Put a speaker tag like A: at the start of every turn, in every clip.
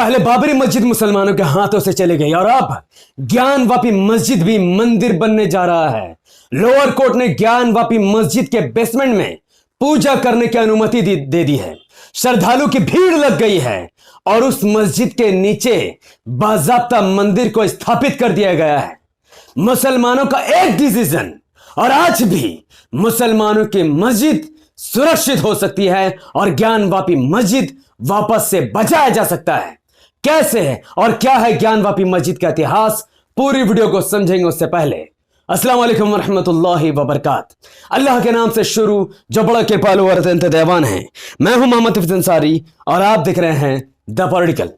A: पहले बाबरी मस्जिद मुसलमानों के हाथों से चली गई और अब ज्ञानवापी मस्जिद भी मंदिर बनने जा रहा है। लोअर कोर्ट ने ज्ञानवापी मस्जिद के बेसमेंट में पूजा करने की अनुमति दे दी है। श्रद्धालु की भीड़ लग गई है और उस मस्जिद के नीचे बाजाब्ता मंदिर को स्थापित कर दिया गया है। मुसलमानों का एक डिसीजन और आज भी मुसलमानों की मस्जिद सुरक्षित हो सकती है और ज्ञानवापी मस्जिद वापस से बचाया जा सकता है। कैसे है और क्या है ज्ञानवापी मस्जिद का इतिहास, पूरी वीडियो को समझेंगे उससे पहले अस्सलाम वालेकुम वरहमतुल्लाहि वबरकातुहू। अल्लाह के नाम से शुरू जो बड़ा कृपालु और अत्यंत दयावान है। मैं हूं मोहम्मद हफीज अंसारी और आप देख रहे हैं द पॉलिटिकल।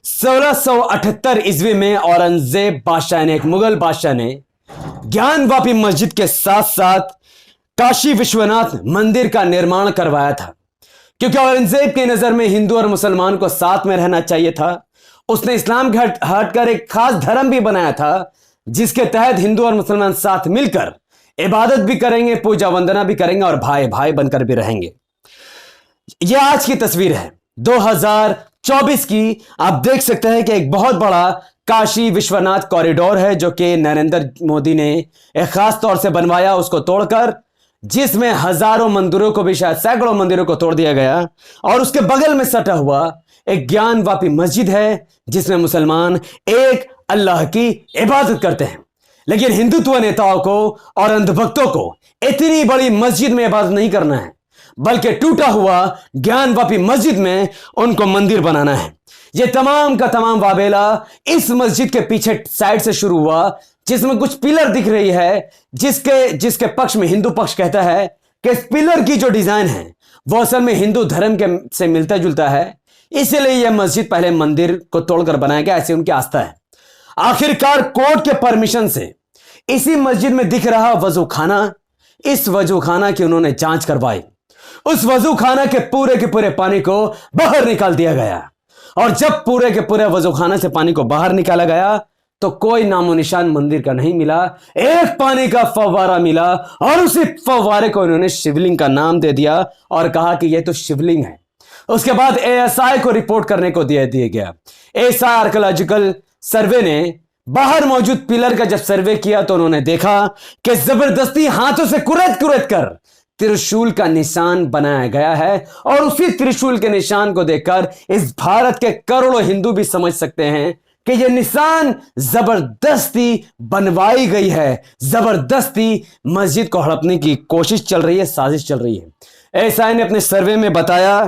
A: 1678 ईस्वी में औरंगजेब बादशाह ने, एक मुगल बादशाह ने ज्ञानवापी मस्जिद के साथ साथ काशी विश्वनाथ मंदिर का निर्माण करवाया था, क्योंकि औरंगजेब की नजर में हिंदू और मुसलमान को साथ में रहना चाहिए था। उसने इस्लाम के हटकर एक खास धर्म भी बनाया था जिसके तहत हिंदू और मुसलमान साथ मिलकर इबादत भी करेंगे, पूजा वंदना भी करेंगे और भाई भाई बनकर भी रहेंगे। यह आज की तस्वीर है 2024 की। आप देख सकते हैं कि एक बहुत बड़ा काशी विश्वनाथ कॉरिडोर है जो कि नरेंद्र मोदी ने एक खास तौर से बनवाया, उसको तोड़कर, जिसमें हजारों मंदिरों को भी, शायद सैकड़ों मंदिरों को तोड़ दिया गया। और उसके बगल में सटा हुआ एक ज्ञानवापी मस्जिद है जिसमें मुसलमान एक अल्लाह की इबादत करते हैं। लेकिन हिंदुत्व नेताओं को और अंधभक्तों को इतनी बड़ी मस्जिद में इबादत नहीं करना है, बल्कि टूटा हुआ ज्ञानवापी मस्जिद में उनको मंदिर बनाना है। यह तमाम का तमाम वाबेला इस मस्जिद के पीछे साइड से शुरू हुआ, जिसमें कुछ पिलर दिख रही है, जिसके पक्ष में हिंदू पक्ष कहता है कि इस पिलर की जो डिजाइन है वो असल में हिंदू धर्म के से मिलता जुलता है, इसलिए यह मस्जिद पहले मंदिर को तोड़कर बनाया गया, ऐसी उनकी आस्था है। आखिरकार कोर्ट के परमिशन से इसी मस्जिद में दिख रहा वजू खाना, इस वजू खाना की उन्होंने जांच करवाई। उस वजू खाना के पूरे पानी को बाहर निकाल दिया गया और जब पूरे के पूरे वजू खाना से पानी को बाहर निकाला गया तो कोई नामो निशान मंदिर का नहीं मिला। एक पानी का फव्वारा मिला और उसी फव्वारे को उन्होंने शिवलिंग का नाम दे दिया और कहा कि यह तो शिवलिंग है। उसके बाद एएसआई को रिपोर्ट करने को दिया गया। एएसआई आर्कियोलॉजिकल सर्वे ने बाहर मौजूद पिलर का जब सर्वे किया तो उन्होंने देखा कि जबरदस्ती हाथों से कुरेद कर त्रिशूल का निशान बनाया गया है और उसी त्रिशूल के निशान को देखकर इस भारत के करोड़ों हिंदू भी समझ सकते हैं कि यह निशान जबरदस्ती बनवाई गई है, जबरदस्ती मस्जिद को हड़पने की कोशिश चल रही है, साजिश चल रही है। एएसआई ने अपने सर्वे में बताया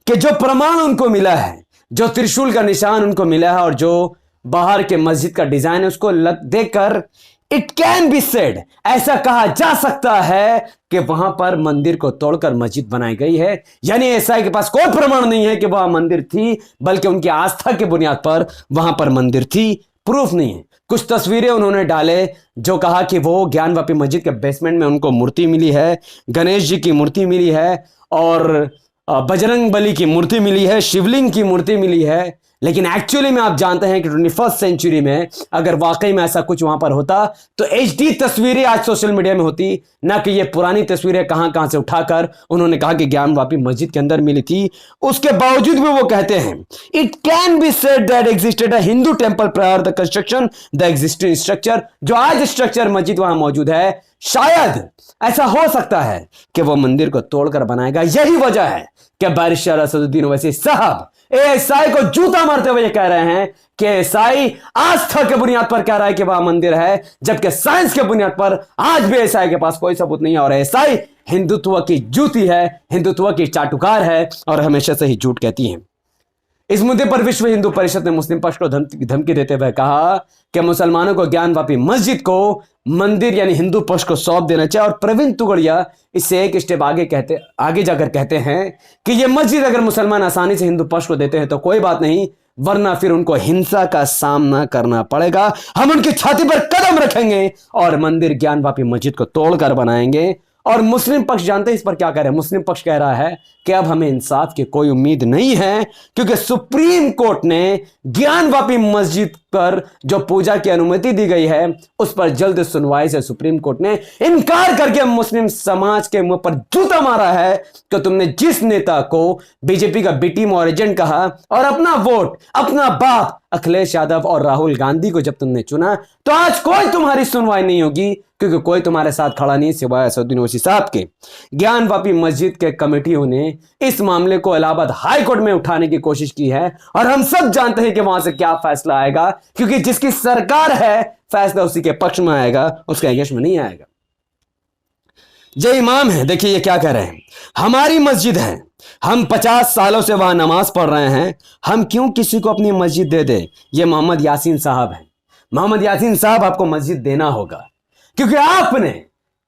A: कि जो प्रमाण उनको मिला है, जो त्रिशूल का निशान उनको मिला है और जो बाहर के मस्जिद का डिजाइन है, उसको देखकर इट कैन बी सेड, ऐसा कहा जा सकता है कि वहां पर मंदिर को तोड़कर मस्जिद बनाई गई है। यानी एएसआई के पास कोई प्रमाण नहीं है कि वहां मंदिर थी, बल्कि उनकी आस्था के बुनियाद पर वहां पर मंदिर थी, प्रूफ नहीं है। कुछ तस्वीरें उन्होंने डाले जो कहा कि वो ज्ञानवापी मस्जिद के बेसमेंट में उनको मूर्ति मिली है, गणेश जी की मूर्ति मिली है और बजरंग बली की मूर्ति मिली है, शिवलिंग की मूर्ति मिली है। लेकिन एक्चुअली में आप जानते हैं कि 21st सेंचुरी में अगर वाकई में ऐसा कुछ वहां पर होता तो एचडी तस्वीरें आज सोशल मीडिया में होती, ना कि ये पुरानी तस्वीरें कहां से उठाकर उन्होंने कहा कि ज्ञानवापी मस्जिद के अंदर मिली थी। उसके बावजूद भी वो कहते हैं it can be said that existed a Hindu temple prior the construction the existing structure. जो आज स्ट्रक्चर मस्जिद वहां मौजूद है, शायद ऐसा हो सकता है कि वो मंदिर को तोड़कर बनाएगा। यही वजह है कि बारिशाह असदुद्दीन ओवैसी साहब एएसआई को जूता मारते हुए कह रहे हैं कि एएसआई आस्था के बुनियाद पर कह रहा है कि वहां मंदिर है, जबकि साइंस के बुनियाद पर आज भी एएसआई के पास कोई सबूत नहीं है। और एएसआई हिंदुत्व की जूती है, हिंदुत्व की चाटुकार है और हमेशा से ही झूठ कहती है। इस मुद्दे पर विश्व हिंदू परिषद ने मुस्लिम पक्ष को धमकी देते हुए कहा कि मुसलमानों को ज्ञानवापी मस्जिद को मंदिर यानी हिंदू पक्ष को सौंप देना चाहिए। और प्रवीण तुगड़िया इससे एक स्टेप आगे जाकर कहते हैं कि यह मस्जिद अगर मुसलमान आसानी से हिंदू पक्ष को देते हैं तो कोई बात नहीं, वरना फिर उनको हिंसा का सामना करना पड़ेगा। हम उनकी छाती पर कदम रखेंगे और मंदिर ज्ञानवापी मस्जिद को तोड़कर बनाएंगे। और मुस्लिम पक्ष जानते हैं इस पर क्या कह रहे हैं? मुस्लिम पक्ष कह रहा है कि अब हमें इंसाफ की कोई उम्मीद नहीं है, क्योंकि सुप्रीम कोर्ट ने ज्ञानवापी मस्जिद पर जो पूजा की अनुमति दी गई है उस पर जल्द सुनवाई से सुप्रीम कोर्ट ने इनकार करके मुस्लिम समाज के मुंह पर जूता मारा है कि तुमने जिस नेता को बीजेपी का बी टीम और एजेंट कहा और अपना वोट अपना बाप अखिलेश यादव और राहुल गांधी को जब तुमने चुना तो आज कोई तुम्हारी सुनवाई नहीं होगी, क्योंकि कोई तुम्हारे साथ खड़ा नहीं सिवाय असदुद्दीन ओवैसी साहब के। ज्ञानवापी मस्जिद के कमेटियों ने इस मामले को इलाहाबाद हाई कोर्ट में उठाने की कोशिश की है और हम सब जानते हैं कि वहां से क्या फैसला आएगा, क्योंकि जिसकी सरकार है फैसला उसी के पक्ष में आएगा, उसके अगेंस्ट में नहीं आएगा। जय इमाम है, देखिए ये क्या कह रहे हैं, हमारी मस्जिद है, हम 50 सालों से वहां नमाज पढ़ रहे हैं, हम क्यों किसी को अपनी मस्जिद दे दे। ये मोहम्मद यासीन साहब हैं। मोहम्मद यासीन साहब आपको मस्जिद देना होगा, क्योंकि आपने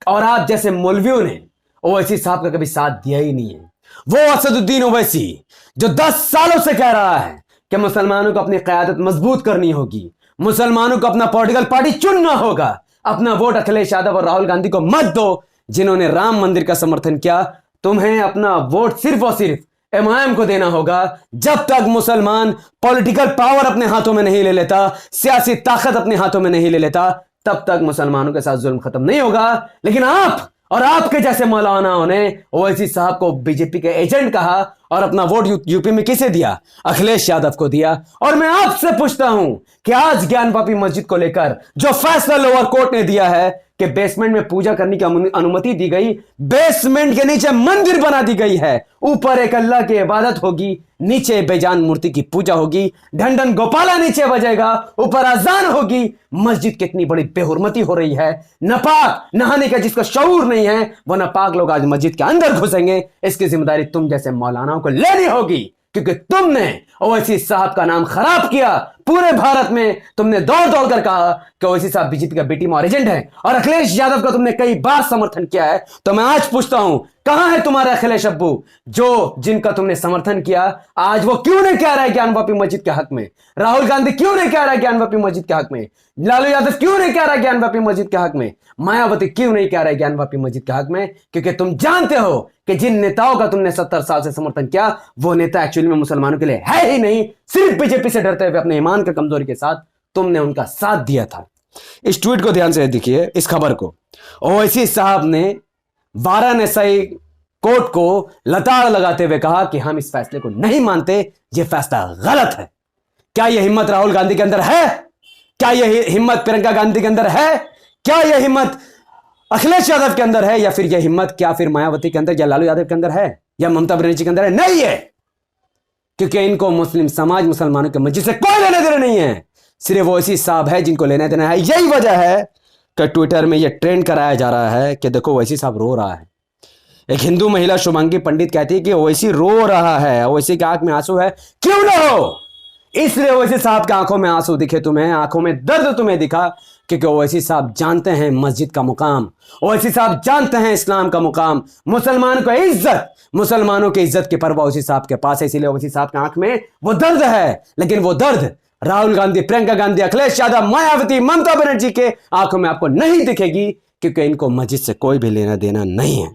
A: और आप जैसे मौलवियों ने ओवैसी साहब का कभी साथ दिया ही नहीं है। वो असदुद्दीन ओवैसी जो 10 सालों से कह रहा है कि मुसलमानों को अपनी क़यादत मजबूत करनी होगी, मुसलमानों को अपना पॉलिटिकल पार्टी चुनना होगा, अपना वोट अखिलेश यादव और राहुल गांधी को मत दो जिन्होंने राम मंदिर का समर्थन किया। तुम्हें अपना वोट सिर्फ और सिर्फ इमाम को देना होगा। जब तक मुसलमान पॉलिटिकल पावर अपने हाथों में नहीं ले लेता, सियासी ताकत अपने हाथों में नहीं ले लेता, तब तक मुसलमानों के साथ जुल्म खत्म नहीं होगा। लेकिन आप और आपके जैसे मौलानाओं ने ओवैसी साहब को बीजेपी के एजेंट कहा और अपना वोट यूपी में किसे दिया? अखिलेश यादव को दिया। और मैं आपसे पूछता हूं कि आज ज्ञानवापी मस्जिद को लेकर जो फैसला लोअर कोर्ट ने दिया है कि बेसमेंट में पूजा करने की अनुमति दी गई, बेसमेंट के नीचे मंदिर बना दी गई है, ऊपर एक अल्लाह की इबादत होगी, नीचे बेजान मूर्ति की पूजा होगी, ढंढन गोपाला नीचे बजेगा, ऊपर अजान होगी। मस्जिद कितनी बड़ी बेहुरमती हो रही है। नापाक नहाने का जिसका शऊर नहीं है वो नापाक लोग आज मस्जिद के अंदर घुसेंगे। इसकी जिम्मेदारी तुम जैसे मौलानाओं को लेनी होगी, क्योंकि तुमने ओवैसी साहब का नाम खराब किया। पूरे भारत में तुमने दौड़ दौड़ कर कहा कि ओवैसी साहब बीजेपी का बी टीम और एजेंट है और अखिलेश यादव का तुमने कई बार समर्थन किया है। तो मैं आज पूछता हूं, कहां है तुम्हारे अखिलेश अब्बू जो जिनका तुमने समर्थन किया? आज वो क्यों नहीं कह रहा है ज्ञानवापी मस्जिद के हक में? राहुल गांधी क्यों नहीं कह रहा है ज्ञानवापी मस्जिद के हक में? लालू यादव क्यों नहीं कह रहा है ज्ञानवापी मस्जिद के हक में? मायावती क्यों नहीं कह रहा है ज्ञानवापी मस्जिद के हक में? क्योंकि तुम जानते हो कि जिन नेताओं का तुमने 70 साल से समर्थन किया वो नेता एक्चुअली में मुसलमानों के लिए है ही नहीं। सिर्फ बीजेपी से डरते हुए अपने ईमान की कमजोरी के साथ तुमने उनका साथ दिया था। इस ट्वीट को ध्यान से देखिए, इस खबर को। ओवैसी साहब ने वाराणसी कोर्ट को लताड़ लगाते हुए कहा कि हम इस फैसले को नहीं मानते, यह फैसला गलत है। क्या यह हिम्मत राहुल गांधी के अंदर है? क्या यह हिम्मत प्रियंका गांधी के अंदर है? क्या यह हिम्मत अखिलेश यादव के अंदर है? या फिर यह हिम्मत क्या फिर मायावती के अंदर या लालू यादव के अंदर है या ममता बनर्जी के अंदर है? नहीं है, क्योंकि इनको मुस्लिम समाज मुसलमानों के मस्जिद से कोई लेने देने नहीं है। सिर्फ ओवैसी साहब है जिनको लेने देना है। यही वजह है कि ट्विटर में यह ट्रेंड कराया जा रहा है कि देखो ओवैसी साहब रो रहा है। एक हिंदू महिला शुभांगी पंडित कहती है कि ओवैसी रो रहा है, ओवैसी की आंख में आंसू है। क्यों ना हो, इसलिए ओवैसी साहब की आंखों में आंसू दिखे तुम्हें, आंखों में दर्द तुम्हें दिखा, क्योंकि ओवैसी साहब जानते हैं मस्जिद का मुकाम, ओवैसी साहब जानते हैं इस्लाम का मुकाम, मुसलमान को इज्जत, मुसलमानों की इज्जत की परवाह ओवैसी साहब के पास है। इसीलिए ओवैसी साहब की आंख में वो दर्द है। लेकिन वो दर्द राहुल गांधी, प्रियंका गांधी, अखिलेश यादव, मायावती, ममता बनर्जी के आंखों में आपको नहीं दिखेगी, क्योंकि इनको मस्जिद से कोई भी लेना देना नहीं है।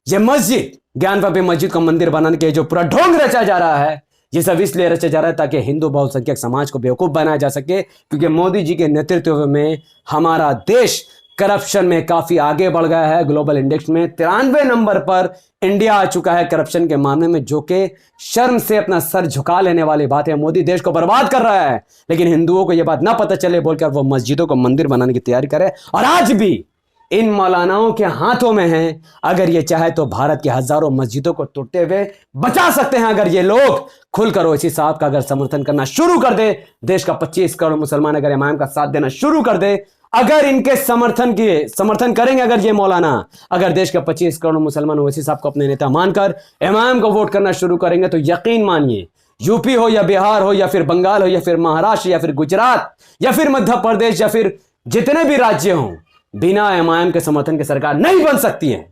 A: ये मस्जिद, ज्ञानवापी मस्जिद को मंदिर बनाने के जो पूरा ढोंग रचा जा रहा है, ये सब इसलिए रचा जा रहा है ताकि हिंदू बहुसंख्यक समाज को बेवकूफ बनाया जा सके, क्योंकि मोदी जी के नेतृत्व में हमारा देश करप्शन में काफी आगे बढ़ गया है। ग्लोबल इंडेक्स में 93 नंबर पर इंडिया आ चुका है करप्शन के मामले में, जो कि शर्म से अपना सर झुका लेने वाली बात है। मोदी देश को बर्बाद कर रहा है, लेकिन हिंदुओं को यह बात ना पता चले बोलकर वो मस्जिदों को मंदिर बनाने की तैयारी करे। और आज भी इन मौलानाओं के हाथों में है, अगर ये चाहे तो भारत की हजारों मस्जिदों को टूटते हुए बचा सकते हैं। अगर ये लोग खुलकर ओवैसी साहब का अगर समर्थन करना शुरू कर दे, देश का 25 करोड़ मुसलमान अगर इमाम का साथ देना शुरू कर दे, अगर इनके समर्थन करेंगे, अगर ये मौलाना, अगर देश के 25 करोड़ मुसलमान ओवैसी साहब को अपने नेता मानकर इमाम को वोट करना शुरू करेंगे, तो यकीन मानिए यूपी हो या बिहार हो या फिर बंगाल हो या फिर महाराष्ट्र या फिर गुजरात या फिर मध्य प्रदेश या फिर जितने भी राज्य हों, बिना इमाम के समर्थन के सरकार नहीं बन सकती है।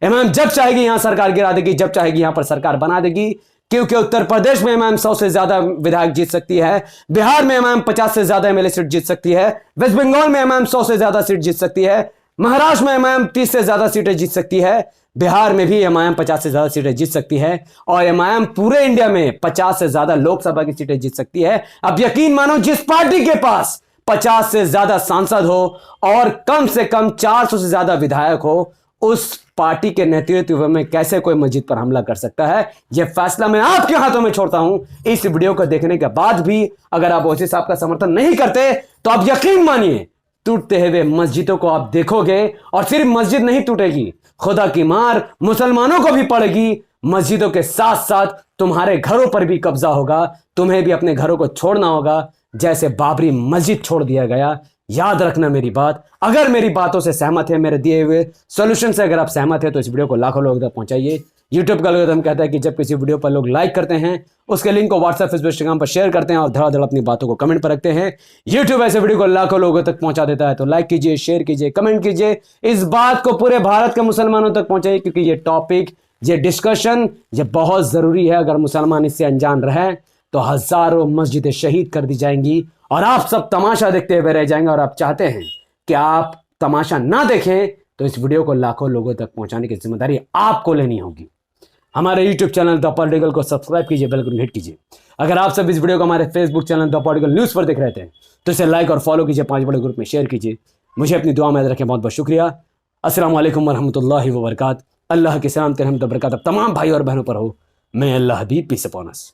A: इमाम जब चाहेगी यहां सरकार गिरा देगी, जब चाहेगी यहां पर सरकार बना देगी, क्योंकि उत्तर प्रदेश में इमाम 100 से ज्यादा विधायक जीत सकती है, बिहार में इमाम 50 से ज्यादा एमएलए सीट जीत सकती है, वेस्ट बंगाल में इमाम 100 से ज्यादा सीट जीत सकती है, महाराष्ट्र में इमाम 30 से ज्यादा सीटें जीत सकती है। बिहार में भी एमआईएम 50 से ज्यादा सीटें जीत सकती है और एमआईएम पूरे इंडिया में 50 से ज्यादा लोकसभा की सीटें जीत सकती है। अब यकीन मानो, जिस पार्टी के पास 50 से ज्यादा सांसद हो और कम से कम 400 से ज्यादा विधायक हो, उस पार्टी के नेतृत्व में कैसे कोई मस्जिद पर हमला कर सकता है, यह फैसला मैं आपके हाथों में छोड़ता हूं। इस वीडियो को देखने के बाद भी अगर आप ओवैसी साहब का समर्थन नहीं करते तो आप यकीन मानिए, टूटते हुए मस्जिदों को आप देखोगे। और सिर्फ मस्जिद नहीं टूटेगी, खुदा की मार मुसलमानों को भी पड़ेगी। मस्जिदों के साथ साथ तुम्हारे घरों पर भी कब्जा होगा, तुम्हें भी अपने घरों को छोड़ना होगा, जैसे बाबरी मस्जिद छोड़ दिया गया। याद रखना मेरी बात। अगर मेरी बातों से सहमत है, मेरे दिए हुए सॉल्यूशन से अगर आप सहमत है, तो इस वीडियो को लाखों लोगों तक पहुंचाइए। यूट्यूब का एल्गोरिथम कहता है कि जब किसी वीडियो पर लोग लाइक करते हैं, उसके लिंक को व्हाट्सएप, फेसबुक, इंस्टाग्राम पर शेयर करते हैं और धड़ाधड़ अपनी बातों को कमेंट पर रखते हैं, यूट्यूब ऐसे वीडियो को लाखों लोगों तक पहुंचा देता है। तो लाइक कीजिए, शेयर कीजिए, कमेंट कीजिए, इस बात को पूरे भारत के मुसलमानों तक पहुंचाइए, क्योंकि ये टॉपिक, ये डिस्कशन, ये बहुत जरूरी है। अगर मुसलमान इससे अनजान रहे तो हजारों मस्जिदें शहीद कर दी जाएंगी और आप सब तमाशा देखते हुए रह जाएंगे। और आप चाहते हैं कि आप तमाशा ना देखें, तो इस वीडियो को लाखों लोगों तक पहुंचाने की जिम्मेदारी आपको लेनी होगी। हमारे यूट्यूब चैनल द पॉलिटिकल को सब्सक्राइब कीजिए, बेल आइकन हिट कीजिए। अगर आप सब इस वीडियो को हमारे Facebook channel the political news पर देख रहे थे तो इसे लाइक और फॉलो कीजिए, 5 बड़े ग्रुप में शेयर कीजिए। मुझे अपनी दुआ में याद रखें। बहुत बहुत शुक्रिया। अस्सलाम वालेकुम वरहमतुल्लाहि व बरकात। अल्लाह की सलामत रहमत व बरकत तमाम भाई और बहनों पर हो। मैं अल्लाह हबीब पीस अपॉन अस।